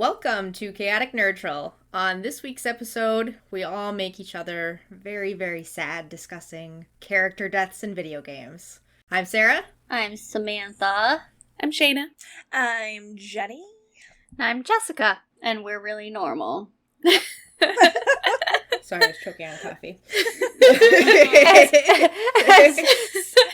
Welcome to Chaotic Nerdtral. On this week's episode, we all make each other very, very sad discussing character deaths in video games. I'm Sarah. I'm Samantha. I'm Shayna. I'm Jenny. And I'm Jessica. And we're really normal. Sorry, I was choking on coffee. as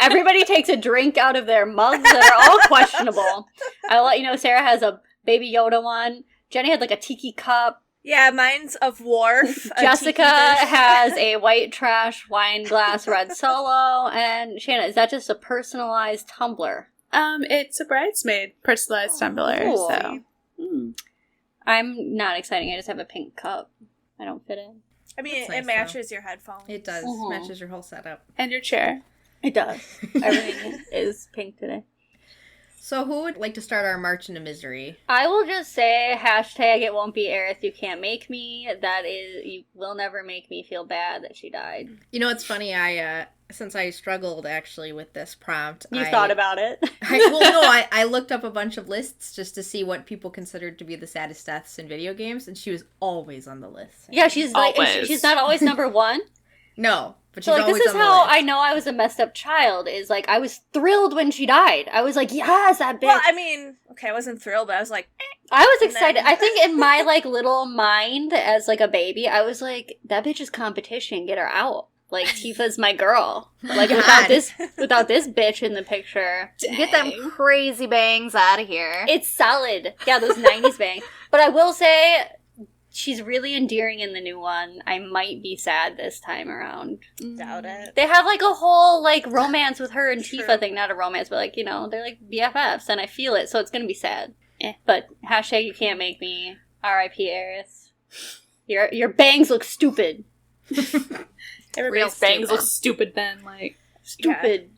everybody takes a drink out of their mugs that are all questionable. I'll let you know Sarah has a Baby Yoda one. Jenny had like a tiki cup. Yeah, mine's of Worf. Jessica has a white trash wine glass red Solo. And Shanna, is that just a personalized tumbler? It's a bridesmaid personalized tumbler. Cool. So. I'm not exciting. I just have a pink cup. I don't fit in. I mean, Nice, it matches your headphones. It does. Mhm. Matches your whole setup. And your chair. It does. Everything is pink today. So who would like to start our march into misery? I will just say, hashtag it won't be Aerith, you can't make me. That is, you will never make me feel bad that she died. You know, it's funny, since I struggled actually with this prompt. You thought about it? I looked up a bunch of lists just to see what people considered to be the saddest deaths in video games, and she was always on the list. Yeah, she's like, she's not always number one. No, but she's So, like, always this is on the how list. I know I was a messed up child, is like, I was thrilled when she died. I was like, yes, that bitch. Well, I mean, okay, I wasn't thrilled, but I was like, I was and excited. then- I think in my, like, little mind as, like, a baby, I was like, that bitch is competition. Get her out. Like, Tifa's my girl. Like, without this bitch in the picture. Dang. Get them crazy bangs out of here. It's solid. Yeah, those 90s bangs. But I will say, she's really endearing in the new one. I might be sad this time around. doubt it. They have, like, a whole, like, romance with her and True. Tifa thing. Not a romance, but, like, you know, they're, like, BFFs, and I feel it, so it's gonna be sad. But hashtag you can't make me. R.I.P. Aerith. Your bangs look stupid. Everybody's bangs look stupid then. Like, Stupid.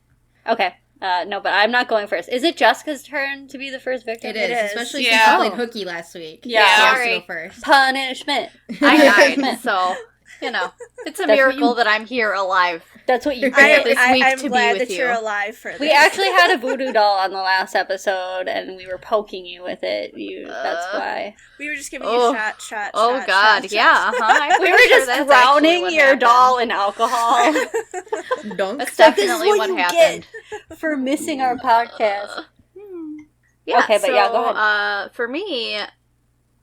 Okay. No, but I'm not going first. Is it Jessica's turn to be the first victim? It is, It is. especially Yeah. since I played hooky last week. Yeah. She has to Sorry. go first. Punishment. I died, so, you know, it's a That's what miracle you- that I'm here alive. That's what you I- did. this week I'm to be glad with that you're you. alive for this. We actually had a voodoo doll on the last episode, and we were poking you with it. That's why. We were just giving Oh. you shot. Oh, shot, God, shot, yeah, uh-huh. We were just drowning your doll in alcohol. Dunk. That's So this is definitely what what you happened. for missing our podcast. Yeah, Okay, but so, yeah, go ahead. For me,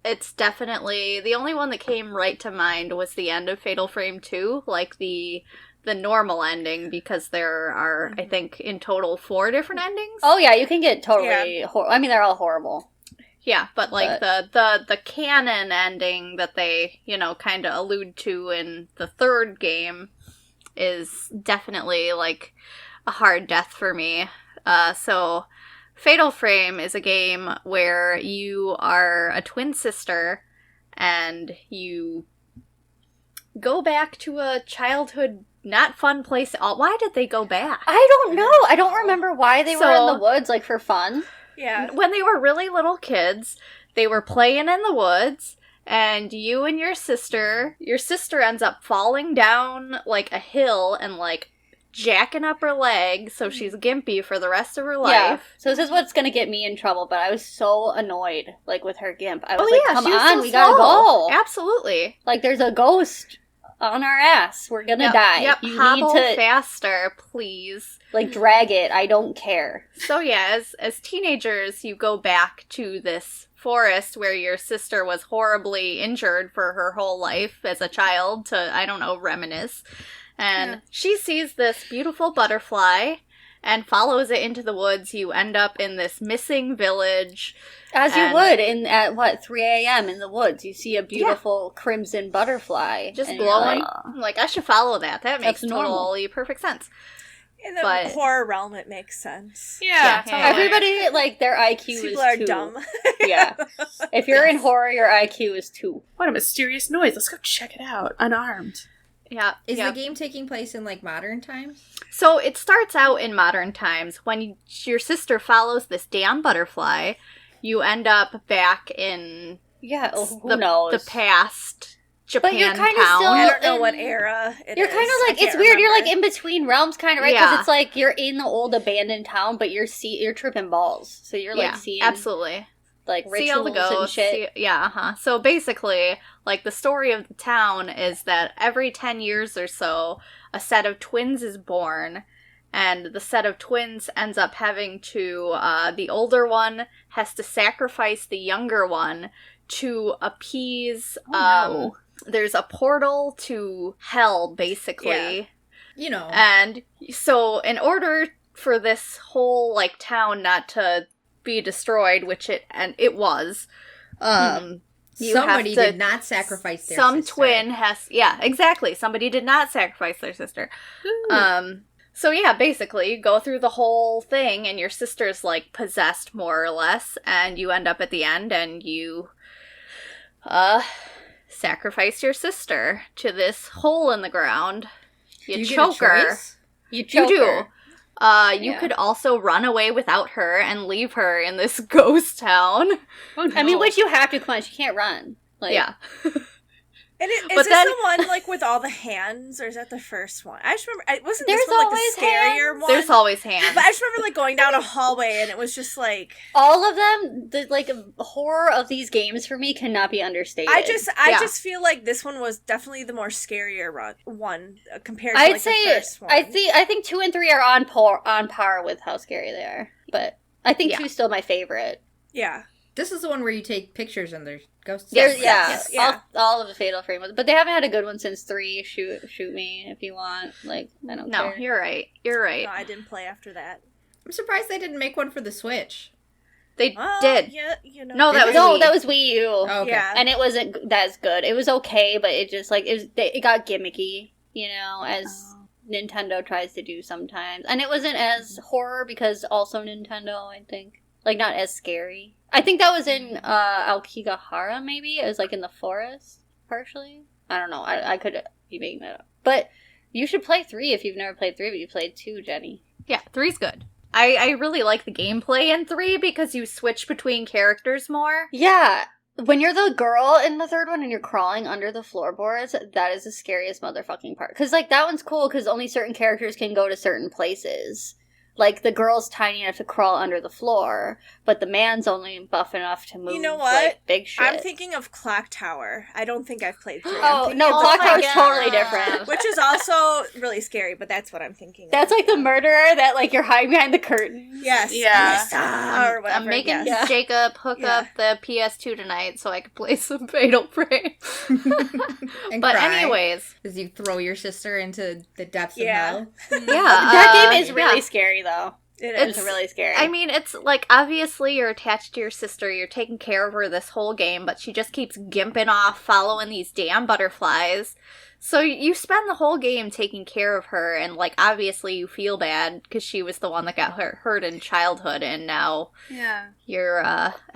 it's definitely, the only one that came right to mind was the end of Fatal Frame 2, like the normal ending, because there are, I think, in total 4 different endings. Oh yeah, you can get totally. I mean, they're all horrible. Yeah, but like the canon ending that they, you know, kind of allude to in the third game is definitely like a hard death for me. So Fatal Frame is a game where you are a twin sister and you go back to a childhood not fun place. Why did they go back? I don't know. I don't remember why they were in the woods, like for fun. Yeah. When they were really little kids, they were playing in the woods, and you and your sister ends up falling down like a hill and like jacking up her leg, so she's gimpy for the rest of her life. Yeah. So this is what's gonna get me in trouble. But I was so annoyed, like with her gimp. I was come she was on, so we gotta slow. go. Absolutely. Like there's a ghost on our ass. We're gonna die. Yep. You Hobble need to faster, please. like drag it. I don't care. So yeah, as teenagers, you go back to this forest where your sister was horribly injured for her whole life as a child to, I don't know, reminisce. And she sees this beautiful butterfly and follows it into the woods. You end up in this missing village. As you And- would at 3 a.m. in the woods. You see a beautiful crimson butterfly. Just and you're glowing. like, I'm like, I should follow that. That makes That's normal. totally perfect sense. In the But- horror realm, it makes sense. yeah. Yeah. totally. everybody, like, their IQ People is are 2. dumb. Yeah. If you're in horror, your IQ is 2. What a mysterious noise. Let's go check it out. Unarmed. Yeah. Is yeah. the game taking place in, like, modern times? So it starts out in modern times. When your sister follows this damn butterfly, you end up back in Yeah, who the, knows? the past Japan But you're kinda town. still- I don't know and what era it You're is. kind of I like, it's can't weird, you're remember. like in between realms kind of, right? Because Yeah. it's like you're in the old abandoned town, but you're tripping balls. So you're like seeing absolutely. like see all rituals the ghosts. and shit. So basically, like the story of the town is that every 10 years or so, a set of twins is born. And the set of twins ends up having to, the older one has to sacrifice the younger one to appease, there's a portal to hell, basically. Yeah. And so in order for this whole, like, town not to be destroyed, which it was, somebody did not sacrifice their sister. Twin has, exactly, somebody did not sacrifice their sister. So yeah, basically, you go through the whole thing, and your sister's, like, possessed, more or less, and you end up at the end, and you, sacrifice your sister to this hole in the ground. You choke her. You choke her. You could also run away without her and leave her in this ghost town. Oh, no. I mean, which you have to cleanse. You can't run. Like, yeah. And is this the one, like, with all the hands, or is that the first one? I just remember, wasn't this one, like, the scarier one? There's always hands. But I just remember, like, going down a hallway, and it was just, like... All of them, the, like, horror of these games for me cannot be understated. I just feel like this one was definitely the more scarier one compared to, like, the first one. I think 2 and 3 are on par with how scary they are. But I think 2 is still my favorite. Yeah. This is the one where you take pictures and there's ghosts. Yes. All of the Fatal Frame, but they haven't had a good one since 3. Shoot me if you want. Like, I don't care. No, you're right. You're right. No, I didn't play after that. I'm surprised they didn't make one for the Switch. They did. Yeah, No, that was that was Wii U. Oh, okay. Yeah. And it wasn't that good. It was okay, but it just like it got gimmicky, as Nintendo tries to do sometimes. And it wasn't as horror because also Nintendo, I think, like not as scary. I think that was in Aokigahara, maybe. It was like in the forest, partially. I don't know. I could be making that up. But you should play 3 if you've never played 3, but you played 2, Jenny. Yeah, 3's good. I really like the gameplay in 3 because you switch between characters more. Yeah. When you're the girl in the 3rd one and you're crawling under the floorboards, that is the scariest motherfucking part. Because, like, that one's cool because only certain characters can go to certain places. Like, the girl's tiny enough to crawl under the floor, but the man's only buff enough to move, like, big shit. I'm thinking of Clock Tower. I don't think I've played 3. Oh, no, Clock Tower's totally different. Which is also really scary, but that's what I'm thinking of. That's like the murderer that, like, you're hiding behind the curtain. Yes. Yeah. Or whatever. I'm making Jacob hook up the PS2 tonight so I can play some Fatal Frame. But anyways. As you throw your sister into the depths of hell. Yeah. That game is really scary, though. It's really scary. I mean, it's like, obviously you're attached to your sister, you're taking care of her this whole game, but she just keeps gimping off following these damn butterflies. So you spend the whole game taking care of her, and, like, obviously you feel bad because she was the one that got hurt in childhood, and now you're,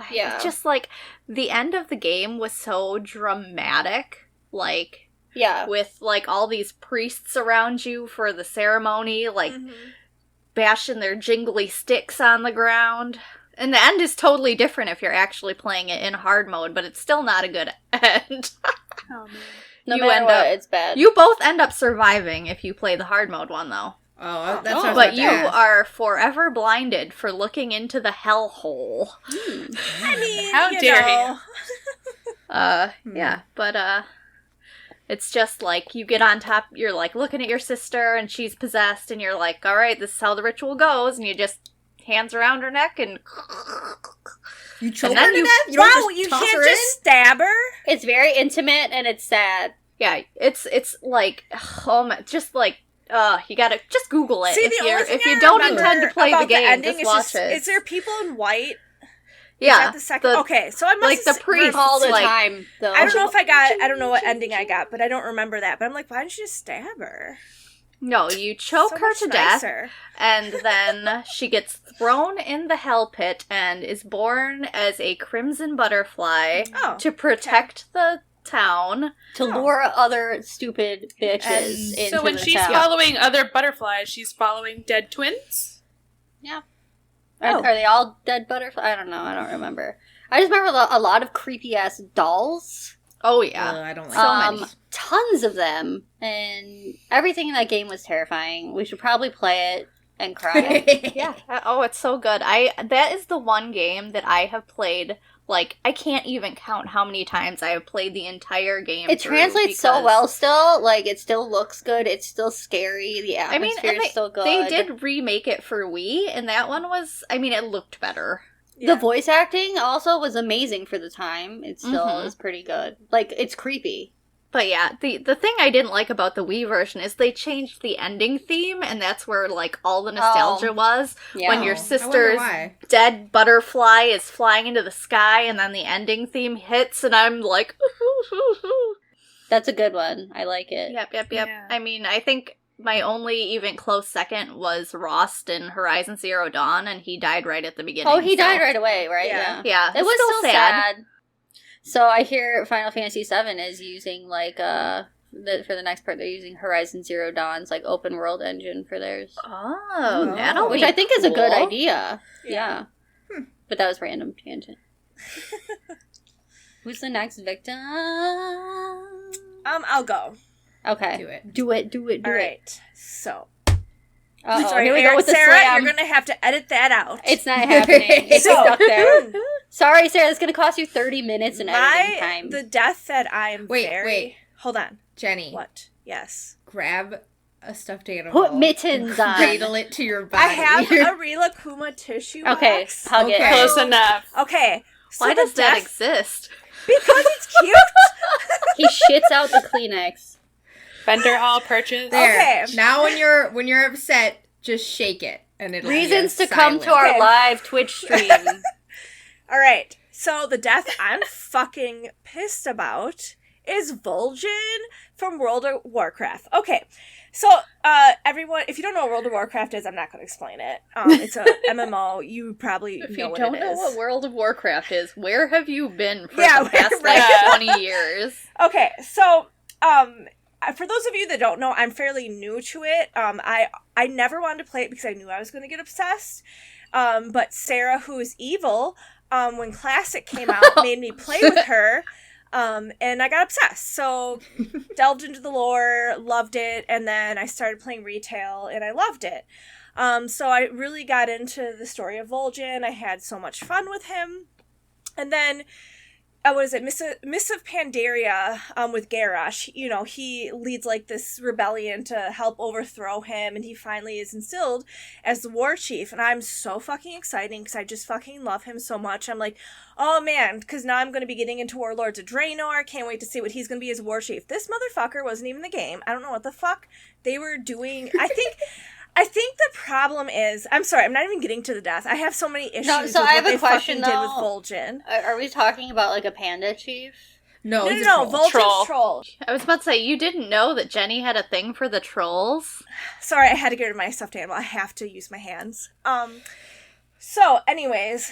it's just, like, the end of the game was so dramatic, like, with, like, all these priests around you for the ceremony, like, bashing their jingly sticks on the ground. And the end is totally different if you're actually playing it in hard mode, but it's still not a good end. Oh, man. No matter what, it's bad. You both end up surviving if you play the hard mode one, though. Oh, that's what I was But about to you ask. are forever blinded for looking into the hellhole. I mean, how dare you? Yeah, but, it's just, like, you get on top, you're, like, looking at your sister, and she's possessed, and you're like, alright, this is how the ritual goes, and you just, hands around her neck, and... You choke her to death? You can't just stab her? It's very intimate, and it's sad. Yeah, it's like, oh my, just, like, you gotta, just Google it. See, if you don't intend to play the game, just watch it. Is there people in white? Yeah. Is that the second? Okay, so I must like the priest all the like, time. Though. I don't know if I don't know what ending I got, but I don't remember that. But I'm like, why didn't you just stab her? No, you choke So her much to nicer. death, and then she gets thrown in the hell pit and is born as a crimson butterfly to protect the town. To lure other stupid bitches into the town. So when she's following other butterflies, she's following dead twins? Yeah. Are they all dead butterflies? I don't know. I don't remember. I just remember a lot of creepy-ass dolls. Oh, yeah. I don't like so many. Tons of them. And everything in that game was terrifying. We should probably play it and cry. Yeah. Oh, it's so good. That is the one game that I have played. Like, I can't even count how many times I have played the entire game. It translates so well still. Like, it still looks good. It's still scary. The atmosphere is still good. They did remake it for Wii, and that one was, it looked better. Yeah. The voice acting also was amazing for the time. It still is pretty good. Like, it's creepy. But yeah, the thing I didn't like about the Wii version is they changed the ending theme, and that's where, like, all the nostalgia was. Yeah. When your sister's dead butterfly is flying into the sky, and then the ending theme hits, and I'm like, That's a good one. I like it. Yep. Yeah. I think my only even close second was Rost in Horizon Zero Dawn, and he died right at the beginning. Oh, he died right away, right? Yeah. It was so sad. So I hear Final Fantasy VII is using, like, for the next part, they're using Horizon Zero Dawn's, like, open world engine for theirs. Oh, that'll Which be I think is a good idea. Yeah. But that was random tangent. Who's the next victim? I'll go. Okay. Do it. All right. So. Sorry, here we go with Sarah, the slam. you're going to have to edit that out. It's not happening. It's stuck there. Sorry, Sarah, it's going to cost you 30 minutes in editing time. The death that I'm Wait. Hold on. Jenny. What? Yes. Grab a stuffed animal. Put mittens on. Cradle it to your body. I have a Rilakkuma tissue box. Okay, hug it. Close enough. Okay. So why does that exist? Because it's cute. He shits out the Kleenex. Vendor hall purchase. There. Okay. Now when you're upset, just shake it and it'll Reasons be to come to our live Twitch stream. All right. So the death I'm fucking pissed about is Vol'jin from World of Warcraft. Okay. So, everyone, if you don't know what World of Warcraft is, I'm not going to explain it. It's a MMO. You probably know what it is. If you don't know what World of Warcraft is, where have you been for the past, like, 20 years? Okay, so, for those of you that don't know, I'm fairly new to it. I never wanted to play it because I knew I was going to get obsessed. But Sarah, who is evil, when Classic came out, made me play with her. And I got obsessed. So, delved into the lore, loved it, and then I started playing retail, and I loved it. So I really got into the story of Vol'jin. I had so much fun with him. And then, Miss of Pandaria, with Garrosh, he leads, like, this rebellion to help overthrow him, and he finally is instilled as the war chief, and I'm so fucking excited, because I just fucking love him so much. I'm like, oh man, because now I'm going to be getting into Warlords of Draenor, can't wait to see what he's going to be as war chief. This motherfucker wasn't even in the game. I don't know what the fuck they were doing. I think the problem is, I'm sorry, I'm not even getting to the death. I have so many issues with what they fucking did with Vol'jin. Are we talking about, like, a panda chief? No, Vol'jin's troll. I was about to say, you didn't know that Jenny had a thing for the trolls? Sorry, I had to get rid of my stuffed animal. I have to use my hands. So, anyways,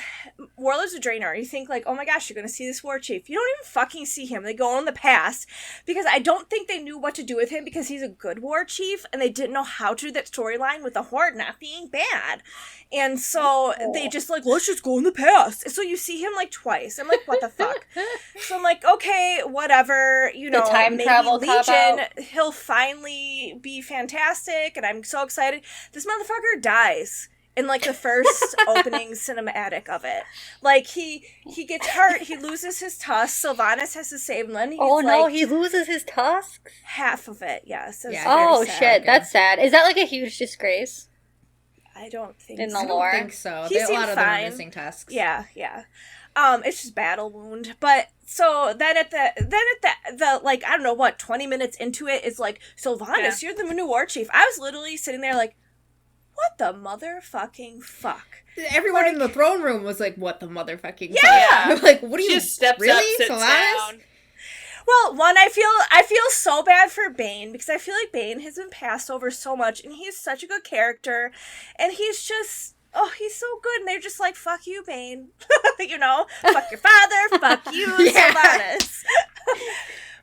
Warlords of Draenor, you think, like, oh my gosh, you're gonna see this war chief. You don't even fucking see him. They go in the past, because I don't think they knew what to do with him, because he's a good war chief, and they didn't know how to do that storyline with the Horde not being bad. And so, they just, like, let's just go in the past. So you see him, like, twice. I'm like, what the fuck? So I'm like, okay, whatever, the time maybe travel Legion, he'll finally be fantastic, and I'm so excited. This motherfucker dies in, like, the first opening cinematic of it. Like, he gets hurt, he loses his tusks, Sylvanas has to save him, and he loses his tusks? Half of it, yes. Oh, shit, that's sad. Is that, like, a huge disgrace? I don't think in so. the lore? I don't think so. He a lot of them fine. are missing tusks. Yeah. It's just battle wound. But, so, then at the like, I don't know what, 20 minutes into it, it's like, Sylvanas, you're the new war chief. I was literally sitting there like, what the motherfucking fuck? Everyone in the throne room was like, what the motherfucking fuck? Like, what do you... Just steps really? up, sits down. Well, one, I feel so bad for Bane, because I feel like Bane has been passed over so much, and he's such a good character, and he's just... Oh, he's so good, and they're just like, fuck you, Bane. Fuck your father, fuck you, Sylvanas.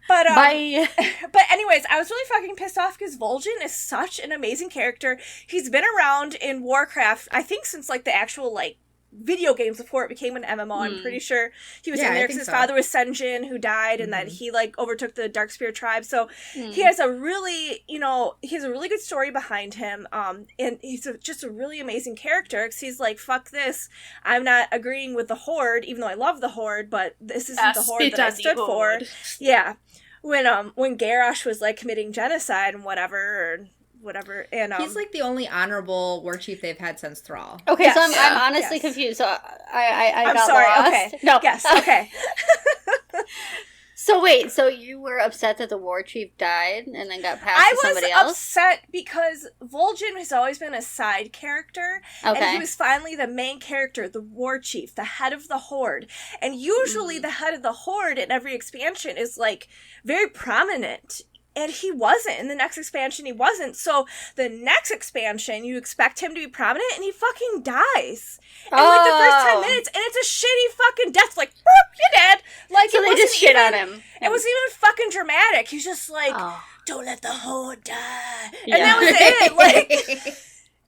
But, bye. But anyways, I was really fucking pissed off because Vol'jin is such an amazing character. He's been around in Warcraft, I think, since, like, the actual, like, video games before it became an MMO. I'm pretty sure he was in there because his father was Senjin, who died, and that he like overtook the Darkspear tribe. So he has a really, good story behind him. And he's just a really amazing character because he's like, fuck this, I'm not agreeing with the Horde, even though I love the Horde, but this isn't the Horde that I stood for. Yeah, when Garrosh was like committing genocide and whatever. And he's like the only honorable war chief they've had since Thrall. Okay, yes, so I'm honestly confused. So I'm got sorry. Lost. Okay, no, yes, okay. So wait, so you were upset that the war chief died and then got passed to somebody else? I was upset because Vol'jin has always been a side character, and he was finally the main character, the war chief, the head of the Horde. And usually the head of the Horde in every expansion is like very prominent. And he wasn't. In the next expansion, he wasn't. So the next expansion, you expect him to be prominent, and he fucking dies. And like the first 10 minutes, and it's a shitty fucking death. Like, boop, you're dead. Like, so they just shit on him. It wasn't even fucking dramatic. He's just like, don't let the Horde die. Yeah. And that was it. Like...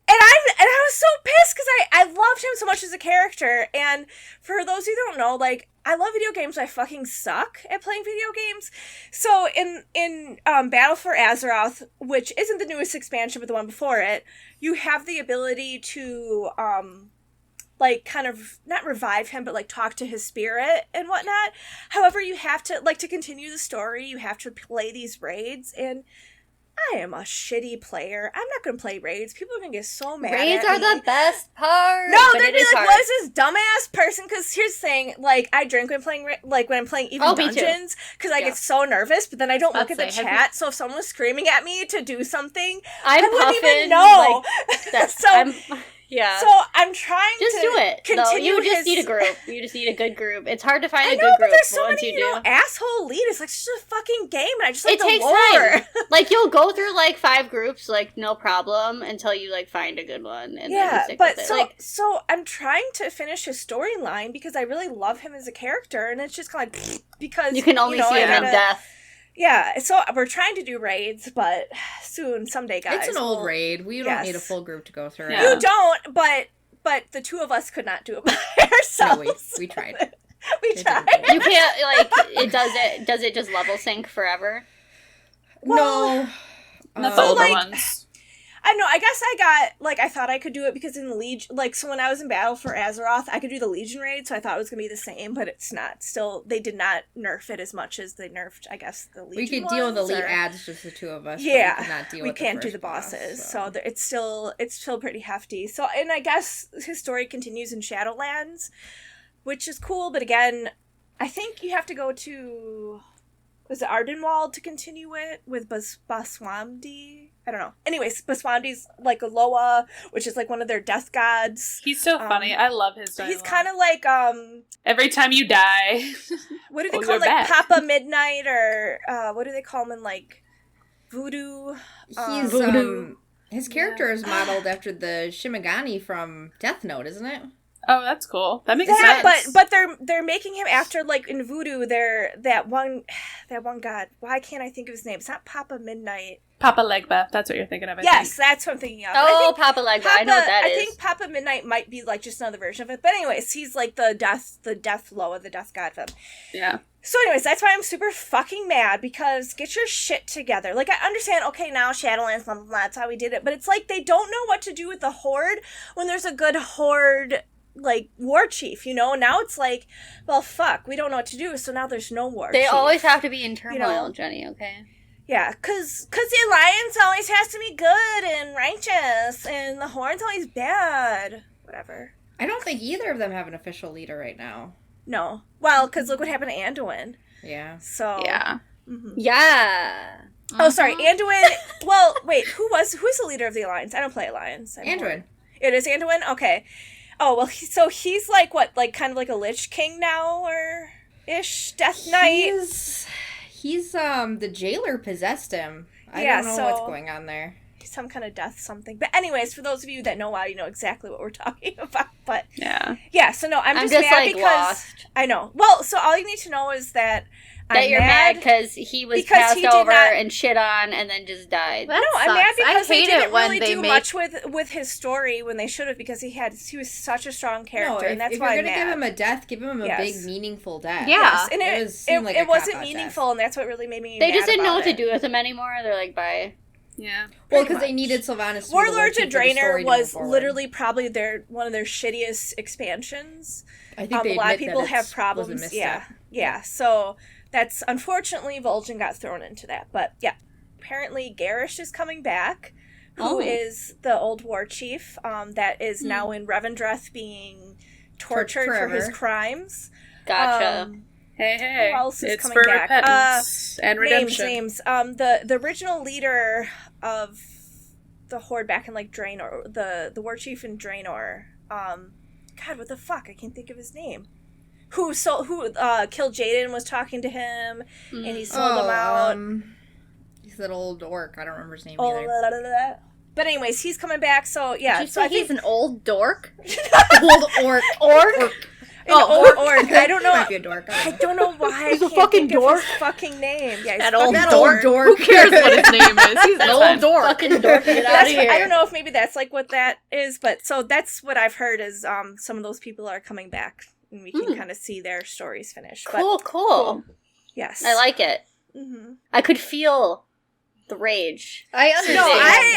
And I was so pissed because I loved him so much as a character. And for those who don't know, like, I love video games, but I fucking suck at playing video games. So in Battle for Azeroth, which isn't the newest expansion, but the one before it, you have the ability to, like, kind of, not revive him, but, like, talk to his spirit and whatnot. However, you have to, like, to continue the story, you have to play these raids, and... I am a shitty player. I'm not going to play raids. People are going to get so mad Raids at are me. The best part. No, they'd be like, what is this dumbass person? Because here's the thing, like, I drink when playing, like, when I'm playing even dungeons, because I get so nervous, but then I don't look at the chat, so if someone was screaming at me to do something, I wouldn't even know. Like, yeah. So I'm trying just to do it. Continue you just need a group. You just need a good group. It's hard to find a good but group there's so once many, you do. Asshole lead. It's like just a fucking game, and I just like it the takes lore. Time. Like you'll go through like 5 groups, like no problem, until you like find a good one. And then you stick with it. So I'm trying to finish his storyline because I really love him as a character, and it's just kind of like because you can only see him in death. Yeah, so we're trying to do raids, but someday, guys. It's an old raid. We don't need a full group to go through. Yeah. You don't, but the two of us could not do it by ourselves. No, we tried. We tried. You can't, like, does it just level sync forever? Well, no. The older ones. I know, I guess I thought I could do it because in the Legion, like, so when I was in Battle for Azeroth, I could do the Legion raid, so I thought it was going to be the same, but it's not. Still, they did not nerf it as much as they nerfed, I guess, the Legion We could deal with elite ads, just the two of us. Yeah, but we cannot deal we with can't the do the bosses, boss, so it's still pretty hefty. So, and I guess his story continues in Shadowlands, which is cool, but again, I think you have to go to... Was it Ardenwald to continue it with Baswamdi? I don't know. Anyways, Baswamdi's like a Loa, which is like one of their death gods. He's so funny. I love his dialogue. He's kind of like every time you die. What do they call him? Like Papa Midnight, or what do they call him in like Voodoo? He's Voodoo. His character is modeled after the Shimigami from Death Note, isn't it? Oh, that's cool. That makes sense. But they're making him after, like, in Voodoo, that one god. Why can't I think of his name? It's not Papa Midnight. Papa Legba. That's what you're thinking of, I Yes, think. That's what I'm thinking of. Oh, Papa Legba. I know what that is. I think Papa Midnight might be, like, just another version of it. But anyways, he's, like, the death Loa, the death god of him. Yeah. So anyways, that's why I'm super fucking mad, because get your shit together. Like, I understand, okay, now Shadowlands, blah, blah, blah, that's how we did it. But it's like they don't know what to do with the Horde when there's a good Horde... like, war chief, you know? Now it's like, well, fuck, we don't know what to do, so now there's no war chief. They always have to be in turmoil, Jenny, okay? Yeah, because the Alliance always has to be good and righteous, and the Horde's always bad. Whatever. I don't think either of them have an official leader right now. No. Well, because look what happened to Anduin. Yeah. So. Yeah. Mm-hmm. Yeah. Oh, sorry, Anduin. Well, wait, who's the leader of the Alliance? I don't play Alliance. Anduin. It is Anduin? Okay. Oh, well, so he's like, what, like, kind of like a Lich King now, or ish? Death Knight? He's the jailer possessed him. I don't know what's going on there. some kind of death something. But anyways, for those of you that know why, you know exactly what we're talking about. But yeah. So no, I'm just mad like, because lost. I know. Well, so all you need to know is that you're mad because he was passed over and shit on and then just died. That I'm mad because I they hate didn't it when really they do much with his story when they should have, because he was such a strong character, and that's if why you're I'm gonna mad. give him a death, give him a big meaningful death. Yeah. Yes, and it wasn't cop-out meaningful, and that's what really made me They mad just didn't know about what it. to do with him anymore. They're like, bye. Yeah. Well, because they needed Sylvanas to be Warlords the of War Chief for the Draenor story to was move forward. literally probably one of their shittiest expansions. I think they a lot of admit people that have was a problems. misstep. Yeah. So that's unfortunately Vol'jin got thrown into that, but yeah. Apparently Garrosh is coming back, who is the old war chief that is now in Revendreth being tortured for his crimes. Gotcha. Hey. Who else is It's coming for back? repentance and redemption. Names. The original leader of the Horde back in like Draenor, the war chief in Draenor. God, what the fuck? I can't think of his name. Who killed Jaden, was talking to him, and he sold him out. He's that old dork. I don't remember his name Oh, either. blah, blah, blah, blah. But anyways, he's coming back. So yeah, Did you so say I think he's an old dork? Old orc. orc. I don't know. Might be a dork. I I don't know. don't know why. He's I a can't fucking think of dork. his fucking name. Yeah, he's That old That dork. old dork. Who cares what his name is? He's an That's old fine. dork. Fucking dork, get out of here. I don't know if maybe that's like what that is, but so that's what I've heard is some of those people are coming back, and we can kind of see their stories finish. Cool. But yes, I like it. Mm-hmm. I could feel the rage. I understand No,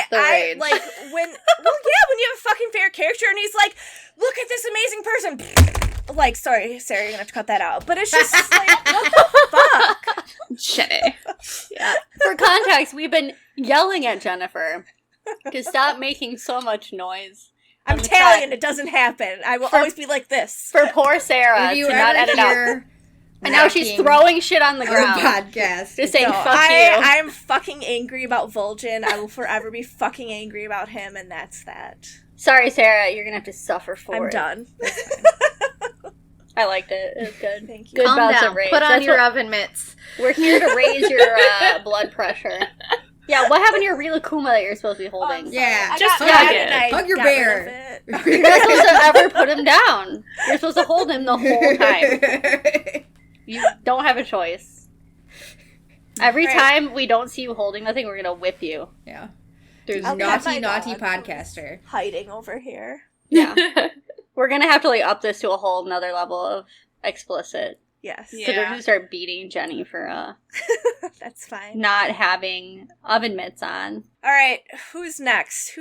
the I rage. like when you have a fucking favorite character and he's like, look at this amazing person. Like, sorry, Sarah, you're gonna have to cut that out. But it's just like, what the fuck? Shitty. Yeah. For context, we've been yelling at Jennifer to stop making so much noise. I'm Italian, it doesn't happen. I will always be like this. For poor Sarah If to you not ever edit out. hear And now she's knocking throwing shit on the on ground. the podcast. Just saying, No, fuck you. I'm fucking angry about Vol'jin. I will forever be fucking angry about him, and that's that. Sorry, Sarah, you're gonna have to suffer for I'm it. done. I liked it. It was good. Thank you. Good Calm bouts down. of rage. Put on That's your what- oven mitts. We're here to raise your blood pressure. Yeah, what happened to your real Akuma that you're supposed to be holding? Yeah, I just got hug mad it. and I Hug your got bear. rid of it. You're not supposed to ever put him down. You're supposed to hold him the whole time. You don't have a choice. Every Right. time we don't see you holding nothing, we're gonna whip you. Yeah. There's I'll get my Naughty dog podcaster. hiding over here. yeah. We're gonna have to like up this to a whole nother level of explicit. Yes. So they're gonna start beating Jenny for That's fine. not having oven mitts on. All right, who's next?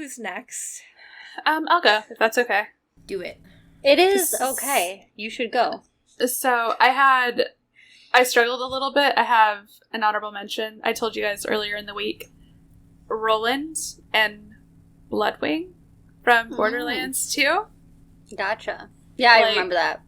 I'll go, if that's okay. Do it. It is okay. You should go. So I struggled a little bit. I have an honorable mention. I told you guys earlier in the week. Roland and Bloodwing from Borderlands 2. Gotcha. Yeah, I Like- remember that.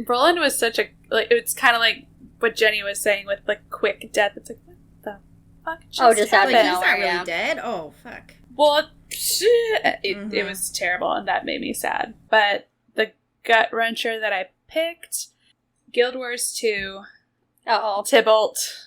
Roland was such a, like, it's kind of like what Jenny was saying with, like, quick death. It's like, what the fuck just Oh, just out Like, of he's nowhere, not really yeah. dead? Oh, fuck. Well, it was terrible, and that made me sad. But the gut wrencher that I picked, Guild Wars 2, Uh-oh. Tybalt.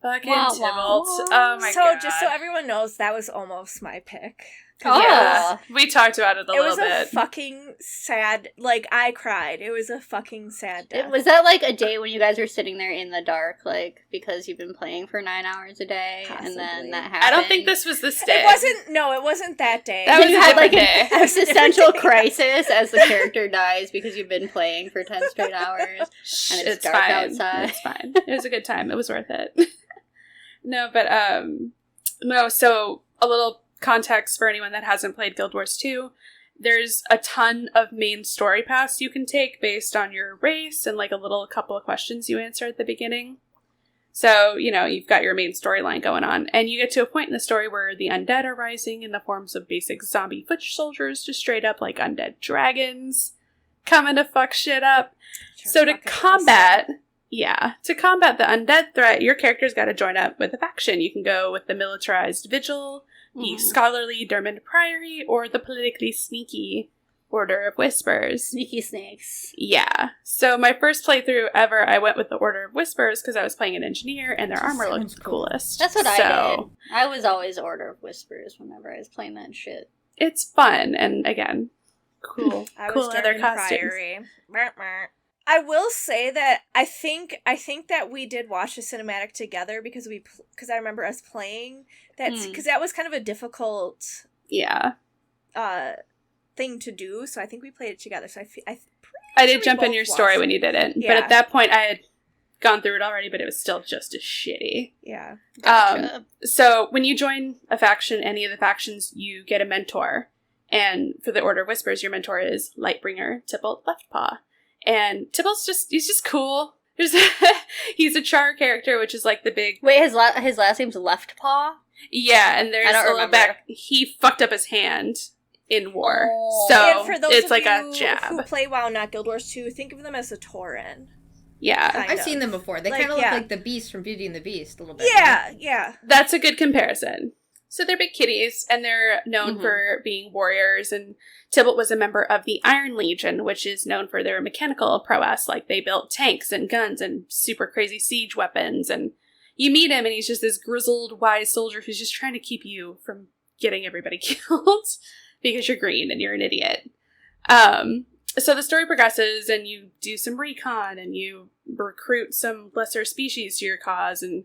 Fucking Wah, wah, Tybalt. wah. Oh my So god. just so everyone knows, that was almost my pick. Oh. Yeah. We talked about it a It little was a bit. fucking sad. Like, I cried. It was a fucking sad death. Was that like a day when you guys were sitting there in the dark, like, because you've been playing for 9 hours a day, and Possibly. then that happened? I don't think this was this day. It wasn't. No, it wasn't that day. That Then was you a had like different an day. existential crisis as the character dies because you've been playing for 10 straight hours. And it's dark outside. It's fine. It was a good time. It was worth it. So a little context for anyone that hasn't played Guild Wars 2. There's a ton of main story paths you can take based on your race and like a couple of questions you answer at the beginning. So, you've got your main storyline going on, and you get to a point in the story where the undead are rising in the forms of basic zombie foot soldiers to straight up like undead dragons coming to fuck shit up. So to combat the undead threat, your character's got to join up with a faction. You can go with the militarized Vigil, the scholarly Dermot Priory, or the politically sneaky Order of Whispers. Sneaky snakes. Yeah. So my first playthrough ever, I went with the Order of Whispers because I was playing an engineer and their armor looked the coolest. That's what I did. I was always Order of Whispers whenever I was playing that shit. It's fun, and again, cool. I cool was other Darken costumes. Priory. I will say that I think that we did watch the cinematic together because I remember us playing that because that was kind of a difficult thing to do. So I think we played it together. So I did jump in your story when you did it, but at that point I had gone through it already, but it was still just as shitty. Yeah. Gotcha. So when you join a faction, any of the factions, you get a mentor. And for the Order of Whispers, your mentor is Lightbringer Tybalt Leftpaw. And Tybalt's he's just cool. He's a char character, which is like the big... Wait, his last name's Leftpaw? Yeah, and there's I don't a little remember. he fucked up his hand in war. Oh. So And for those it's of like you a jab. who play WoW, not Guild Wars 2, think of them as a Tauren. Yeah. Kind I've of. seen them before. They Like, kind of look yeah. like the Beast from Beauty and the Beast a little bit. Yeah. That's a good comparison. So they're big kitties, and they're known for being warriors, and Tybalt was a member of the Iron Legion, which is known for their mechanical prowess. Like, they built tanks and guns and super crazy siege weapons, and you meet him, and he's just this grizzled, wise soldier who's just trying to keep you from getting everybody killed because you're green and you're an idiot. So the story progresses, and you do some recon, and you recruit some lesser species to your cause, and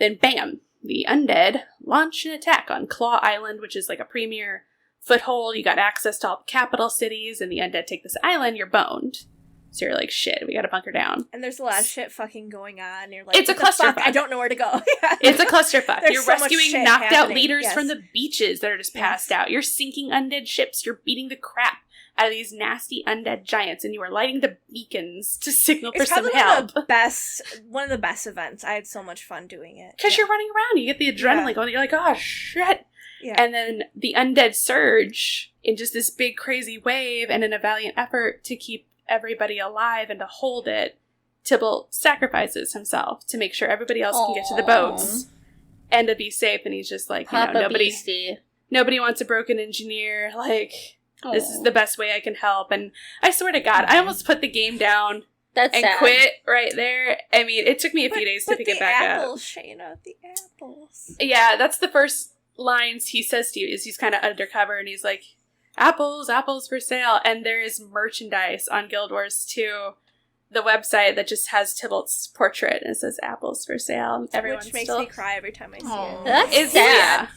then bam! The undead launch an attack on Claw Island, which is like a premier foothold. You got access to all the capital cities, and the undead take this island, you're boned. So you're like, shit, we gotta bunker down. And there's a lot of shit fucking going on. And you're like, It's a what the fuck? clusterfuck. I don't know where to go. It's a clusterfuck. There's You're so much rescuing shit knocked out happening, leaders yes. from the beaches that are just passed out. You're sinking undead ships. You're beating the crap out of these nasty undead giants, and you are lighting the beacons to signal for It's some probably help. one of the best events. I had so much fun doing it. Because you're running around, you get the adrenaline going, you're like, oh shit. Yeah. And then the undead surge in just this big crazy wave, and in a valiant effort to keep everybody alive and to hold it, Tybalt sacrifices himself to make sure everybody else can get to the boats and to be safe. And he's just like, nobody wants a broken engineer. Like, this is the best way I can help. And I swear to God, I almost put the game down That's and sad. quit right there. I mean, it took me a few days to pick it back up. the apples, Shayna, the apples. Yeah, that's the first lines he says to you, is he's kind of undercover, and he's like, apples for sale. And there is merchandise on Guild Wars 2, the website, that just has Tybalt's portrait, and it says apples for sale. Which makes me cry every time I see it. That's sad.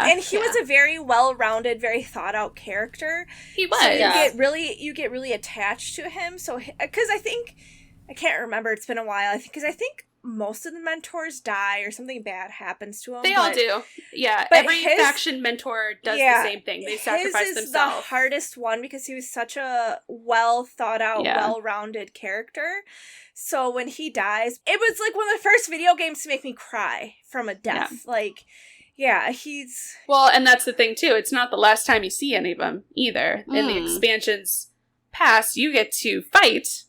And he was a very well-rounded, very thought-out character. He was. So Yeah. you get really attached to him. So, because I can't remember. It's been a while. Because I think most of the mentors die or something bad happens to them. They all do. Yeah, but every faction mentor does the same thing. They sacrifice his is themselves. the hardest one because he was such a well-thought-out, well-rounded character. So when he dies, it was like one of the first video games to make me cry from a death. Yeah. Like, he's... Well, and that's the thing, too. It's not the last time you see any of them, either. In the expansions past, you get to fight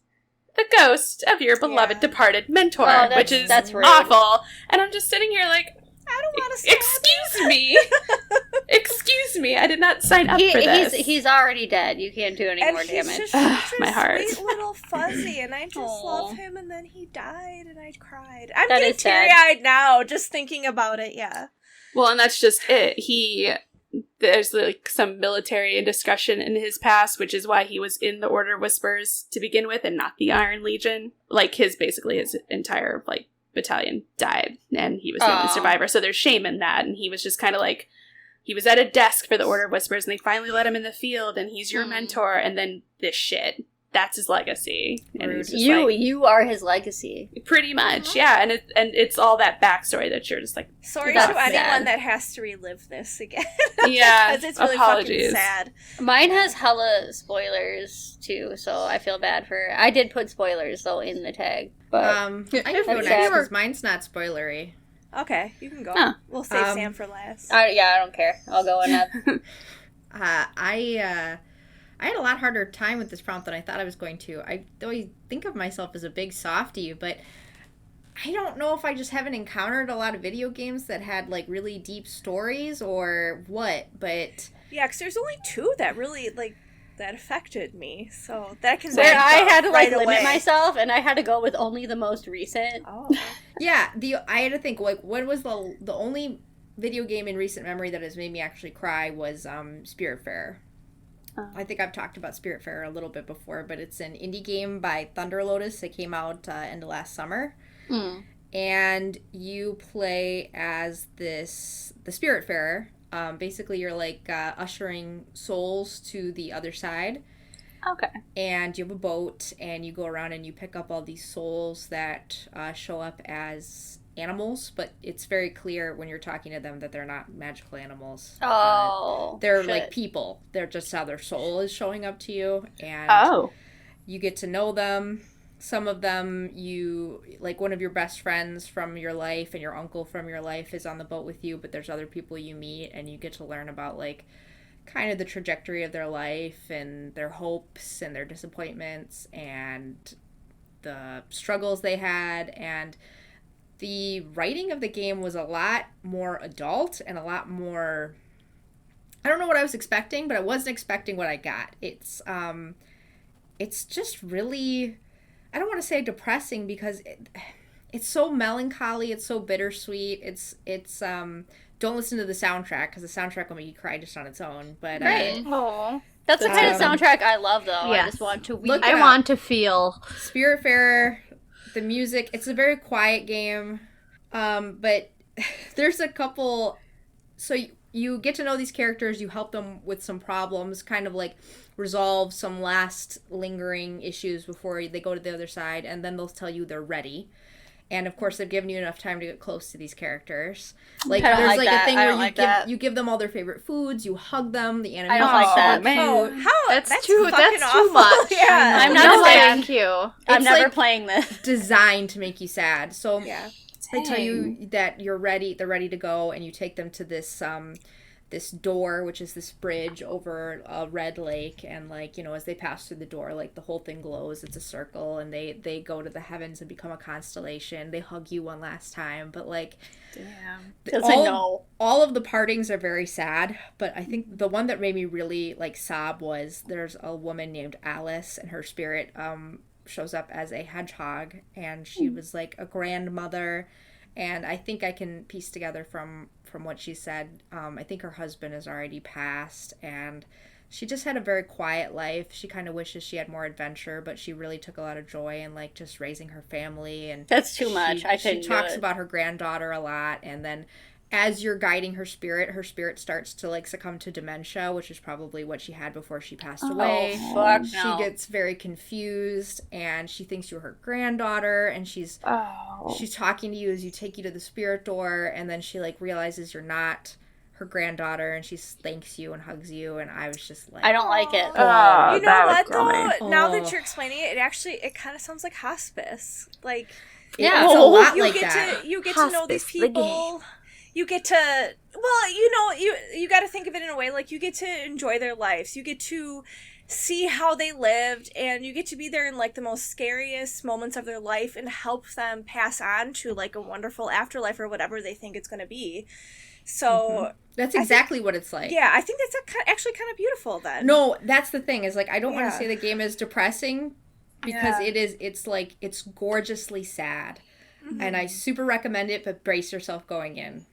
the ghost of your beloved departed mentor, which is awful. And I'm just sitting here like, I don't want to stop. Excuse me. Excuse me. I did not sign up for this. He's already dead. You can't do any more damage. He's just such my a heart. sweet little fuzzy, and I just love him, and then he died, and I cried. I'm That getting is sad. teary-eyed now, just thinking about it, Well, and that's just it. There's like some military discussion in his past, which is why he was in the Order of Whispers to begin with, and not the Iron Legion. Like, his entire like battalion died, and he was the only survivor. So there's shame in that, and he was just kind of like, he was at a desk for the Order of Whispers, and they finally let him in the field, and he's your mentor, and then this shit. That's his legacy. And he's just you are his legacy. pretty much, yeah. And it's all that backstory that you're just like, Sorry That's to anyone sad. that has to relive this again. yeah, Because it's really apologies. fucking sad. Mine has hella spoilers too, so I feel bad for. I did put spoilers though in the tag, but I can go That's next sad. because mine's not spoilery. Okay, you can go. Huh. We'll save Sam for last. I don't care. I'll go in that. I had a lot harder time with this prompt than I thought I was going to. I always think of myself as a big softie, but I don't know if I just haven't encountered a lot of video games that had like really deep stories or what, but Yeah, because there's only two that really, that affected me, so that can Where I had to like right limit away. myself, and I had to go with only the most recent. Oh. Yeah, I had to think, like, when was the only video game in recent memory that has made me actually cry was Spiritfarer. I think I've talked about Spiritfarer a little bit before, but it's an indie game by Thunder Lotus. It came out end of last summer. And you play as the Spiritfarer. Basically, you're like ushering souls to the other side. Okay. And you have a boat, and you go around and you pick up all these souls that show up as animals, but it's very clear when you're talking to them that they're not magical animals. They're like people. They're just how their soul is showing up to you, and you get to know them. Some of them, like one of your best friends from your life and your uncle from your life is on the boat with you, but there's other people you meet, and you get to learn about like kind of the trajectory of their life and their hopes and their disappointments and the struggles they had. And the writing of the game was a lot more adult and a lot more, I don't know what I was expecting, but I wasn't expecting what I got. It's just really, I don't want to say depressing because it's so melancholy, it's so bittersweet. It's don't listen to the soundtrack because the soundtrack will make you cry just on its own. But that's the kind of soundtrack I love, though. Yes. I just want to weep. I want to feel. Spiritfarer, the music, it's a very quiet game, but there's a couple, so you get to know these characters, you help them with some problems, kind of like resolve some last lingering issues before they go to the other side, and then they'll tell you they're ready. And of course, they've given you enough time to get close to these characters. Like there's like a thing where you give them all their favorite foods, you hug them. The animals. I don't like that. That's too awful. much. Yeah, I'm not playing. Thank you. I'm never like playing this. Designed to make you sad. So Yeah. they tell you that you're ready. They're ready to go, and you take them to this this door, which is this bridge over a red lake, and like, you know, as they pass through the door, like the whole thing glows. It's a circle, and they go to the heavens and become a constellation. They hug you one last time, but like, all of the partings are very sad. But I think the one that made me really like sob was there's a woman named Alice, and her spirit shows up as a hedgehog, and she was like a grandmother. And I think I can piece together from what she said. I think her husband has already passed, and she just had a very quiet life. She kind of wishes she had more adventure, but she really took a lot of joy in like just raising her family. And that's too much. She talks about her granddaughter a lot, and then as you're guiding her spirit starts to like succumb to dementia, which is probably what she had before she passed away. She gets very confused, and she thinks you're her granddaughter, and she's talking to you as you take you to the spirit door, and then she like realizes you're not her granddaughter, and she thanks you and hugs you, and I was just like, I don't like it. You know what though? Now that you're explaining it, it kind of sounds like hospice. Like, yeah, it's a lot you like get that. You get to know these people. You get to, well, you know, you got to think of it in a way, like, you get to enjoy their lives. You get to see how they lived, and you get to be there in, like, the most scariest moments of their life and help them pass on to, like, a wonderful afterlife or whatever they think it's going to be. So... That's exactly what it's like. Yeah, I think that's actually kind of beautiful, then. No, that's the thing, is, like, I don't want to say the game is depressing, because it's gorgeously sad. Mm-hmm. And I super recommend it, but brace yourself going in.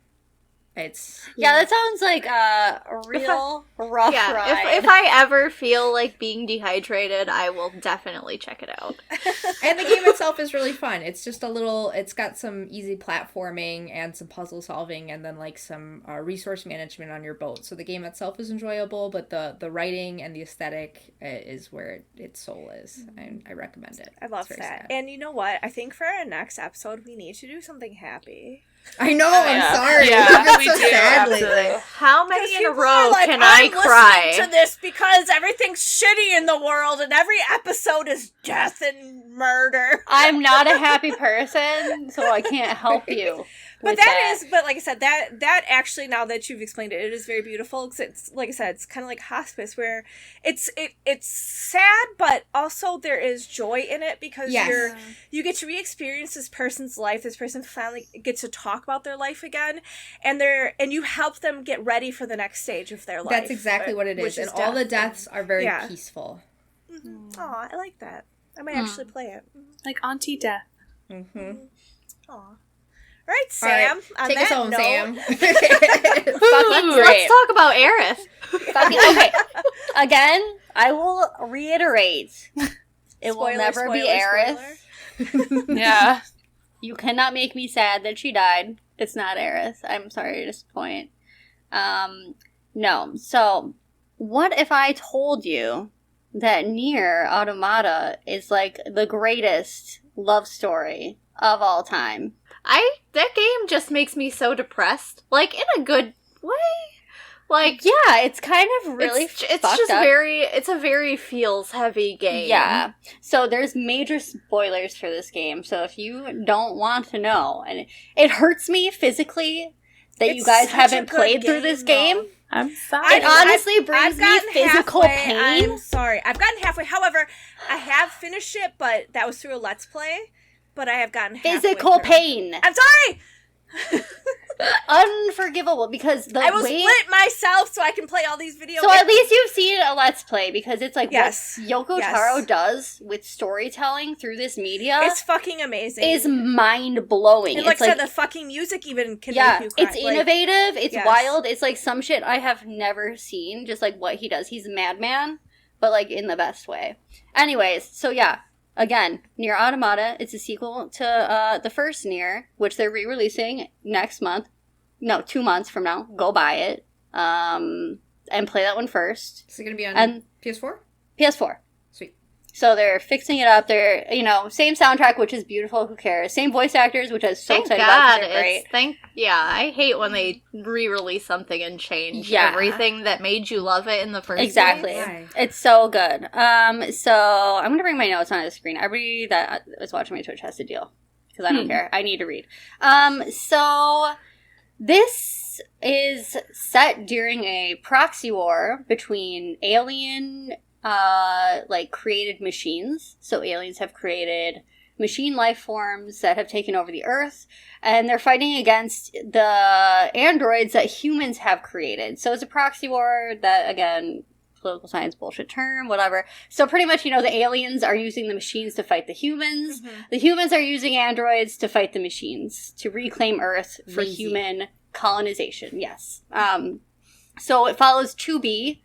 That sounds like a real rough ride. If I ever feel like being dehydrated, I will definitely check it out. And the game itself is really fun. It's just it's got some easy platforming and some puzzle solving, and then like some resource management on your boat. So the game itself is enjoyable, but the writing and the aesthetic is where its soul is. And I recommend it. I love that. Sad. And you know what? I think for our next episode, we need to do something happy. I know, I'm sorry. Yeah, we do. Absolutely. How many in a row can I cry? I'm listening to this because everything's shitty in the world and every episode is death and murder. I'm not a happy person, so I can't help you. But but like I said, that actually, now that you've explained it, it is very beautiful, because it's, like I said, it's kind of like hospice, where it's sad, but also there is joy in it, because you get to re-experience this person's life. This person finally gets to talk about their life again, and you help them get ready for the next stage of their life. That's exactly what it is, and all the deaths are very peaceful. Mm-hmm. Oh, I like that. I might actually play it. Like Auntie Death. Mm-hmm. Aw. All right, Sam. All right. Take us home, Sam. Let's talk about Aerith. Okay. Again, I will reiterate. It will never be Aerith. Yeah. You cannot make me sad that she died. It's not Aerith. I'm sorry to disappoint. No. So, what if I told you that Nier Automata is like the greatest love story of all time? That game just makes me so depressed, like in a good way. Like, yeah, it's kind of really it's just up. it's a very feels heavy game. Yeah. So there's major spoilers for this game. So if you don't want to know, and it hurts me physically that you guys haven't played through this game. I'm sorry. It honestly brings me physical pain. I'm sorry. I've gotten halfway. However, I have finished it, but that was through a Let's Play. But I have gotten halfway physical through. pain. I'm sorry! Unforgivable, because I will split myself so I can play all these video games. So at least you've seen a Let's Play, because it's like what Yoko Yes. Taro does with storytelling through this media. It's fucking amazing. Is mind-blowing. And like I said, the fucking music even can make you cry. It's innovative, it's wild, it's like some shit I have never seen, just like what he does. He's a madman, but like in the best way. Anyways, so yeah. Again, Nier Automata, it's a sequel to the first Nier, which they're re-releasing next month. No, 2 months from now. Go buy it. And play that one first. Is it going to be on PS4? PS4. Sweet. So they're fixing it up. They're, same soundtrack, which is beautiful. Who cares? Same voice actors, which I was so excited about. They're great. I hate when they re-release something and change everything that made you love it in the first Exactly. place. It's so good. So I'm going to bring my notes on the screen. Everybody that is watching my Twitch has to deal, because I don't care. I need to read. So this is set during a proxy war between alien created machines. So aliens have created machine life forms that have taken over the Earth, and they're fighting against the androids that humans have created. So it's a proxy war that, again, political science bullshit term, whatever. So pretty much, the aliens are using the machines to fight the humans. Mm-hmm. The humans are using androids to fight the machines, to reclaim Earth for human colonization. Yes. So it follows 2B,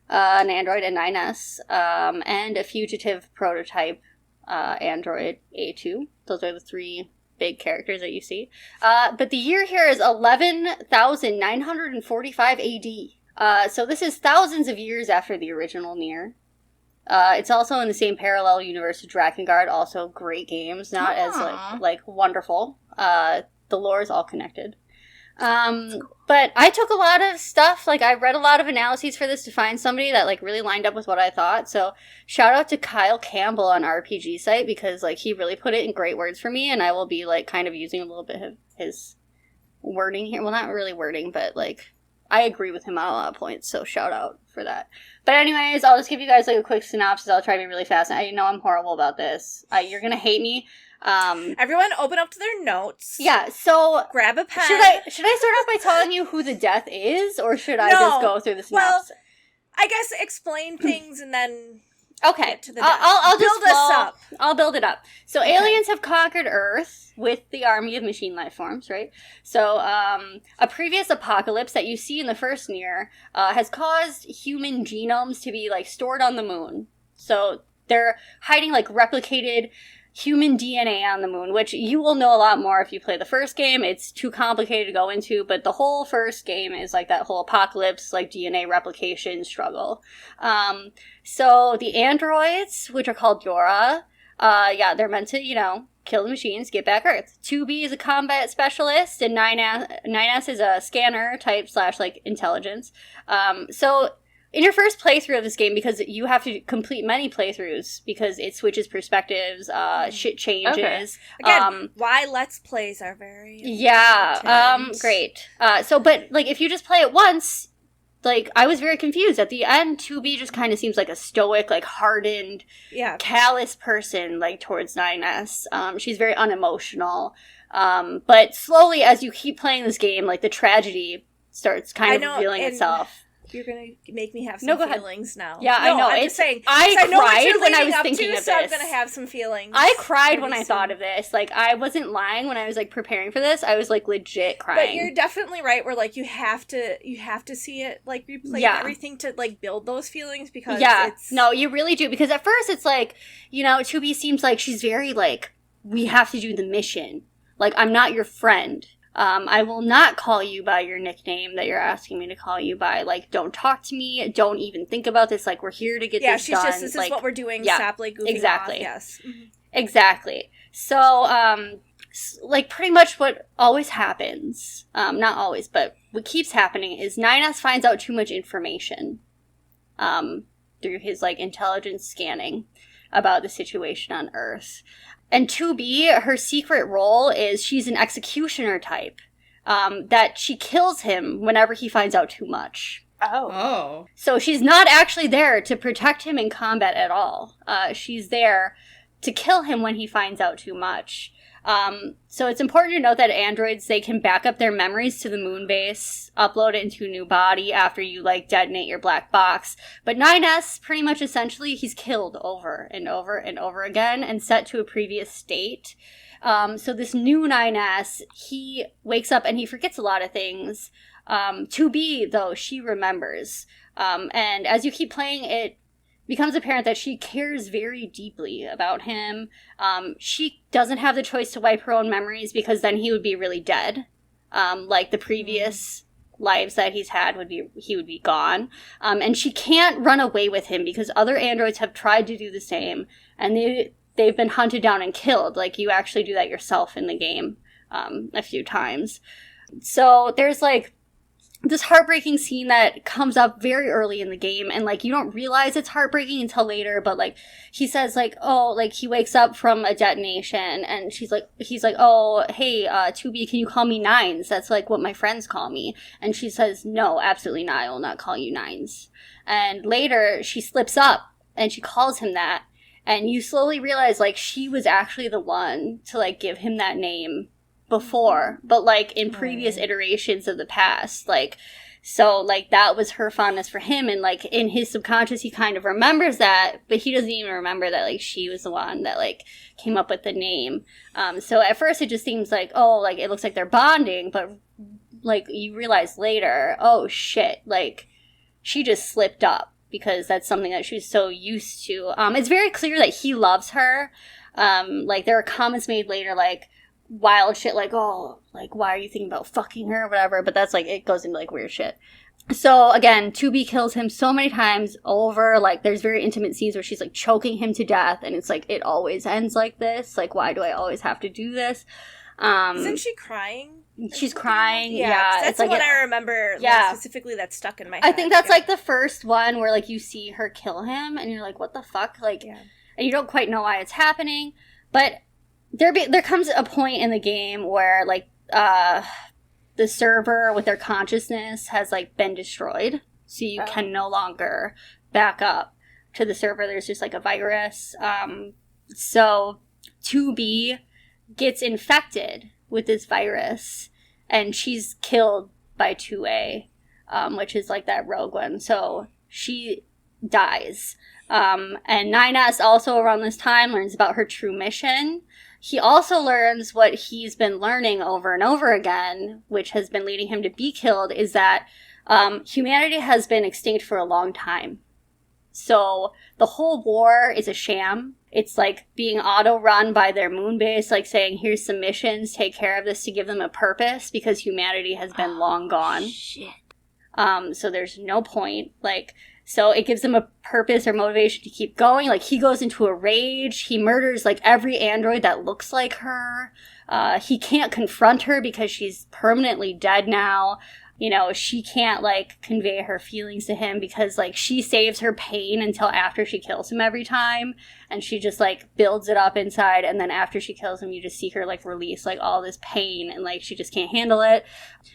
an android, a 9S, and a fugitive prototype android, A2. Those are the 3 big characters that you see. But the year here is 11,945 AD. So this is thousands of years after the original Nier. It's also in the same parallel universe as Drakengard, also great games, not as wonderful. The lore is all connected. But I took a lot of stuff, I read a lot of analyses for this to find somebody that, really lined up with what I thought, so shout out to Kyle Campbell on RPG Site, because, he really put it in great words for me, and I will be, kind of using a little bit of his wording here. Well, not really wording, but, I agree with him on a lot of points, so shout out for that. But anyways, I'll just give you guys, a quick synopsis. I'll try to be really fast. I know I'm horrible about this. You're gonna hate me. Everyone open up to their notes. Yeah, so grab a pen. Should I start off by telling you who the death is, or should I just go through the synopsis? Well, I guess explain things and then okay. To the death. I'll build us up. I'll build it up. So aliens have conquered Earth with the army of machine life forms, right? So a previous apocalypse that you see in the first Nier has caused human genomes to be stored on the moon. So they're hiding replicated human DNA on the moon, which you will know a lot more if you play the first game. It's too complicated to go into, but the whole first game is that whole apocalypse, DNA replication struggle. So the androids, which are called Yora, they're meant to, kill the machines, get back Earth. 2B is a combat specialist, and 9S is a scanner type / intelligence. So in your first playthrough of this game, because you have to complete many playthroughs because it switches perspectives, shit changes. Okay. Again, why Let's Plays are very important. Great. But, like, if you just play it once, like, I was very confused. At the end, 2B just kind of seems like a stoic, like, hardened, callous person, like, towards 9S. She's very unemotional. But slowly, as you keep playing this game, like, the tragedy starts kind of revealing itself. You're going to make me have some feelings now. Yeah, I know. I'm just saying. I cried when I was thinking of this. So I'm going to have some feelings. I cried when I thought of this. Like, I wasn't lying when I was, like, preparing for this. I was, like, legit crying. But you're definitely right where, like, you have to see it, like, replay everything to, like, build those feelings because it's... No, you really do. Because at first it's like, you know, 2B seems like she's very, like, we have to do the mission. Like, I'm not your friend. I will not call you by your nickname that you're asking me to call you by. Like, don't talk to me. Don't even think about this. Like, we're here to get this done. Yeah, she's just, this is what we're doing. Stop, like, goofing off. Yes. Mm-hmm. Exactly. So, like, pretty much what always happens, not always, but what keeps happening is 9S finds out too much information, through his, like, intelligence scanning about the situation on Earth. And 2B, her secret role is she's an executioner type, that she kills him whenever he finds out too much. Oh. So she's not actually there to protect him in combat at all. She's there to kill him when he finds out too much. So it's important to note that androids, they can back up their memories to the moon base, upload it into a new body after you, like, detonate your black box. But 9S, pretty much essentially, he's killed over and over and over again and set to a previous state. So this new 9S, he wakes up and he forgets a lot of things. 2B, though, she remembers. And as you keep playing, it becomes apparent that she cares very deeply about him. She doesn't have the choice to wipe her own memories because then he would be really dead. Like the previous lives that he's had he would be gone. And she can't run away with him because other androids have tried to do the same, and they've been hunted down and killed. Like, you actually do that yourself in the game a few times. So there's, like, this heartbreaking scene that comes up very early in the game, and, like, you don't realize it's heartbreaking until later, but, like, he says, like, oh, like, he wakes up from a detonation, and he's like, oh, hey, 2B, can you call me Nines? That's, like, what my friends call me. And she says, no, absolutely not, I will not call you Nines. And later, she slips up, and she calls him that, and you slowly realize, like, she was actually the one to, like, give him that name before, but, like, in previous iterations of the past, like, so, like, that was her fondness for him, and, like, in his subconscious, he kind of remembers that, but he doesn't even remember that, like, she was the one that, like, came up with the name. So at first it just seems like, oh, like, it looks like they're bonding, but, like, you realize later, oh, shit, like, she just slipped up, because that's something that she's so used to. It's very clear that he loves her. Like, there are comments made later, like, wild shit, like, oh, like, why are you thinking about fucking her or whatever, but that's, like, it goes into, like, weird shit. So, again, 2B kills him so many times over, like, there's very intimate scenes where she's, like, choking him to death, and it's, like, it always ends like this, like, why do I always have to do this? Isn't she crying? She's crying, yeah. That's the one I remember, like, specifically that's stuck in my head. I think that's, like, the first one where, like, you see her kill him, and you're like, what the fuck? Like, and you don't quite know why it's happening, but there comes a point in the game where, like, the server with their consciousness has, like, been destroyed. So you can no longer back up to the server. There's just, like, a virus. So 2B gets infected with this virus, and she's killed by 2A, which is, like, that rogue one. So she dies. And 9S also around this time learns about her true mission. He also learns what he's been learning over and over again, which has been leading him to be killed, is that humanity has been extinct for a long time. So the whole war is a sham. It's like being auto-run by their moon base, like saying, here's some missions, take care of this to give them a purpose, because humanity has been long gone. Shit. So there's no point, like... So it gives him a purpose or motivation to keep going. Like, he goes into a rage. He murders, like, every android that looks like her. He can't confront her because she's permanently dead now. you know, she can't, like, convey her feelings to him because, like, she saves her pain until after she kills him every time. And she just, like, builds it up inside. And then after she kills him, you just see her, like, release, like, all this pain. And, like, she just can't handle it.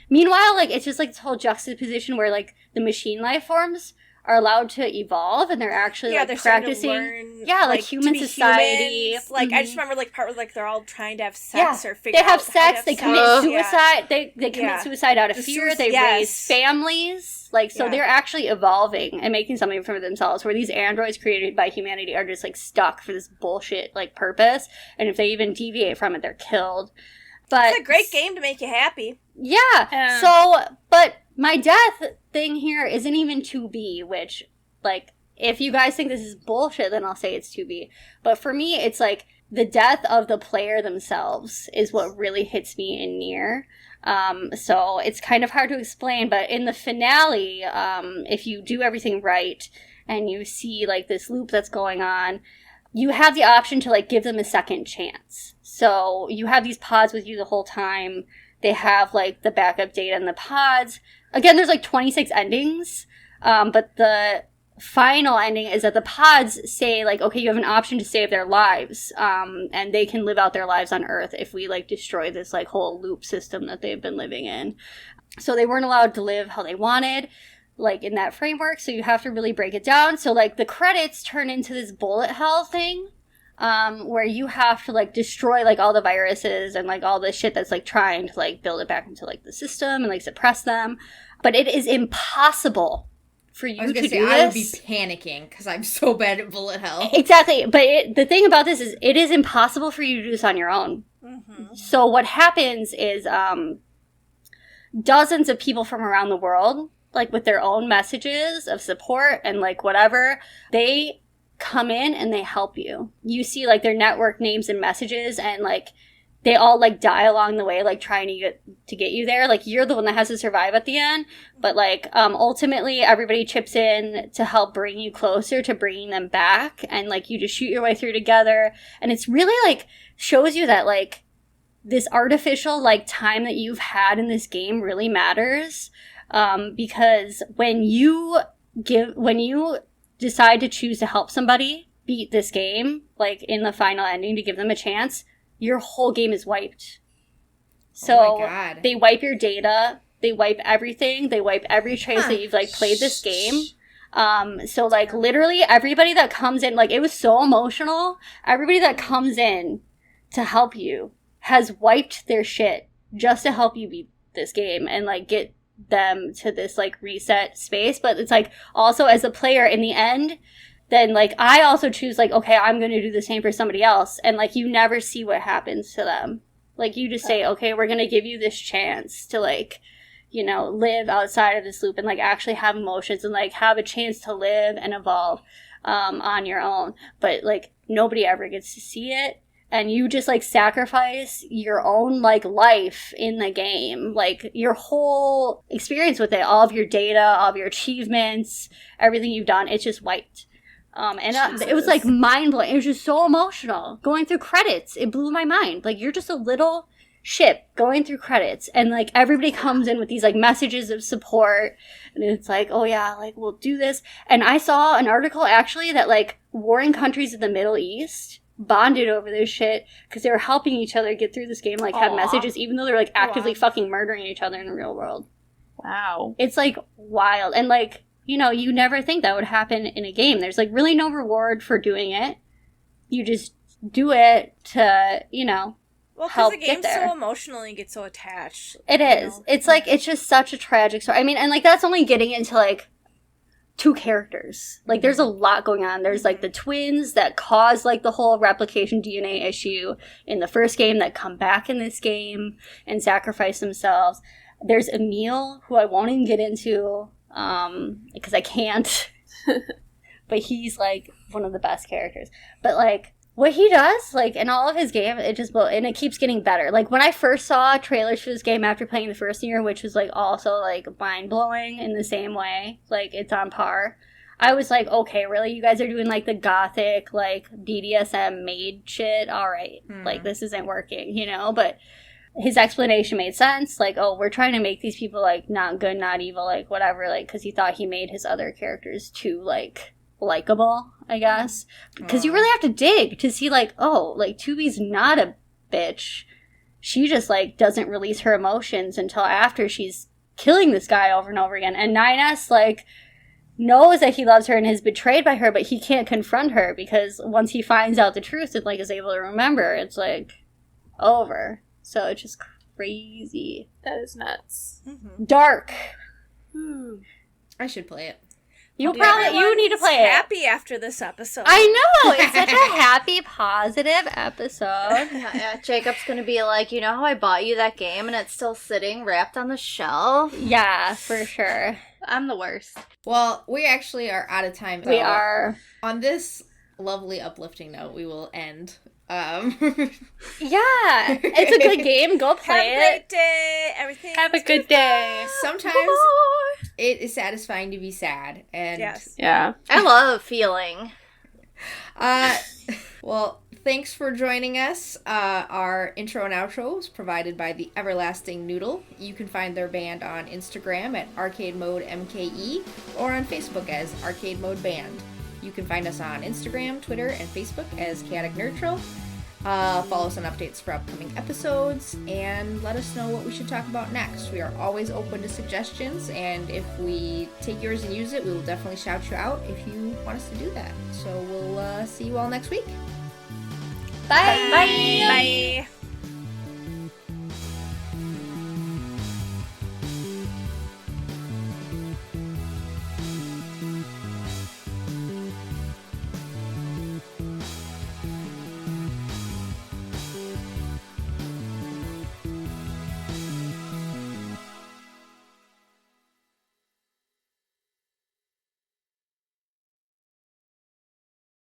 Meanwhile, like, it's just, like, this whole juxtaposition where, like, the machine life forms are allowed to evolve, and they're actually like practicing like human society. Humans. Like I just remember like part where like they're all trying to have sex or figure they have out sex, they commit suicide, they commit Yeah. suicide out of fear, they raise families, like so they're actually evolving and making something for themselves, where these androids created by humanity are just like stuck for this bullshit like purpose, and if they even deviate from it, they're killed. But it's a great game to make you happy. Yeah. So, but my death thing here isn't even 2B, which, like, if you guys think this is bullshit, then I'll say it's 2B. But for me, it's like the death of the player themselves is what really hits me in Nier. So it's kind of hard to explain, but in the finale, if you do everything right and you see, like, this loop that's going on, you have the option to, like, give them a second chance. So you have these pods with you the whole time. They have, like, the backup data in the pods. Again, there's, like, 26 endings. But the final ending is that the pods say, like, okay, you have an option to save their lives. And they can live out their lives on Earth if we, like, destroy this, like, whole loop system that they've been living in. So they weren't allowed to live how they wanted, like, in that framework. So you have to really break it down. So, like, the credits turn into this bullet hell thing. Where you have to, like, destroy, like, all the viruses and, like, all the shit that's, like, trying to, like, build it back into, like, the system and, like, suppress them. But it is impossible for you to do this. I would be panicking because I'm so bad at bullet hell. Exactly. But the thing about this is it is impossible for you to do this on your own. Mm-hmm. So what happens is dozens of people from around the world, like, with their own messages of support and, like, whatever, they come in and they help you. You see, like, their network names and messages, and, like, they all, like, die along the way, like, trying to get you there. Like, you're the one that has to survive at the end, but, like, ultimately everybody chips in to help bring you closer to bringing them back, and, like, you just shoot your way through together. And it's really, like, shows you that, like, this artificial, like, time that you've had in this game really matters, because when you decide to choose to help somebody beat this game, like, in the final ending, to give them a chance, your whole game is wiped. So they wipe your data, they wipe everything, they wipe every trace that you've, like, played this game. So, like, literally everybody that comes in, like, it was so emotional, everybody that comes in to help you has wiped their shit just to help you beat this game and, like, get them to this, like, reset space. But it's, like, also as a player in the end, then, like, I also choose, like, okay, I'm going to do the same for somebody else. And, like, you never see what happens to them. Like, you just say, okay, we're going to give you this chance to, like, you know, live outside of this loop and, like, actually have emotions and, like, have a chance to live and evolve on your own. But, like, nobody ever gets to see it. And you just, like, sacrifice your own, like, life in the game. Like, your whole experience with it, all of your data, all of your achievements, everything you've done, it's just wiped. And it was, like, mind-blowing. It was just so emotional. Going through credits, it blew my mind. Like, you're just a little ship going through credits. And, like, everybody comes in with these, like, messages of support. And it's like, oh, yeah, like, we'll do this. And I saw an article, actually, that, like, warring countries in the Middle East bonded over this shit because they were helping each other get through this game, like, have messages, even though they're, like, actively fucking murdering each other in the real world. Wow. It's, like, wild. And, like, you know, you never think that would happen in a game. There's, like, really no reward for doing it. You just do it to, you know, help get there. Well, because the game's so emotional and you get so attached. It is. Know? It's, like, it's just such a tragic story. I mean, and, like, that's only getting into, like, 2 characters. Like, there's a lot going on. There's, like, the twins that cause, like, the whole replication DNA issue in the first game that come back in this game and sacrifice themselves. There's Emil, who I won't even get into, because I can't. But he's, like, one of the best characters. But, like, what he does, like, in all of his game, it just, and it keeps getting better. Like, when I first saw trailers for this game after playing the first year, which was, like, also, like, mind-blowing in the same way, like, it's on par, I was like, okay, really? You guys are doing, like, the gothic, like, BDSM maid shit? All right. Like, this isn't working, you know? But his explanation made sense. Like, oh, we're trying to make these people, like, not good, not evil, like, whatever, like, because he thought he made his other characters too, like, likable, I guess. Because you really have to dig to see, like, oh, like, 2B's not a bitch. She just, like, doesn't release her emotions until after she's killing this guy over and over again. And 9S, like, knows that he loves her and is betrayed by her, but he can't confront her because once he finds out the truth and, like, is able to remember, it's, like, over. So it's just crazy. That is nuts. Mm-hmm. Dark. I should play it. You need to play it. Happy after this episode. I know, it's such a happy, positive episode. Yeah, Jacob's gonna be like, you know how I bought you that game and it's still sitting wrapped on the shelf? Yeah, for sure. I'm the worst. Well, we actually are out of time. We are. On this lovely, uplifting note, we will end. Yeah, it's a good game. Go play it. Have a great day. Everything. Have a good day. Sometimes it is satisfying to be sad, and yes. Yeah, I love feeling. Well, thanks for joining us. Our intro and outro was provided by the Everlasting Noodle. You can find their band on Instagram at Arcade Mode MKE or on Facebook as Arcade Mode Band. You can find us on Instagram, Twitter, and Facebook as Chaotic Nerdtral. Follow us on updates for upcoming episodes, and let us know what we should talk about next. We are always open to suggestions, and if we take yours and use it, we will definitely shout you out if you want us to do that. So we'll see you all next week. Bye. Bye. Bye.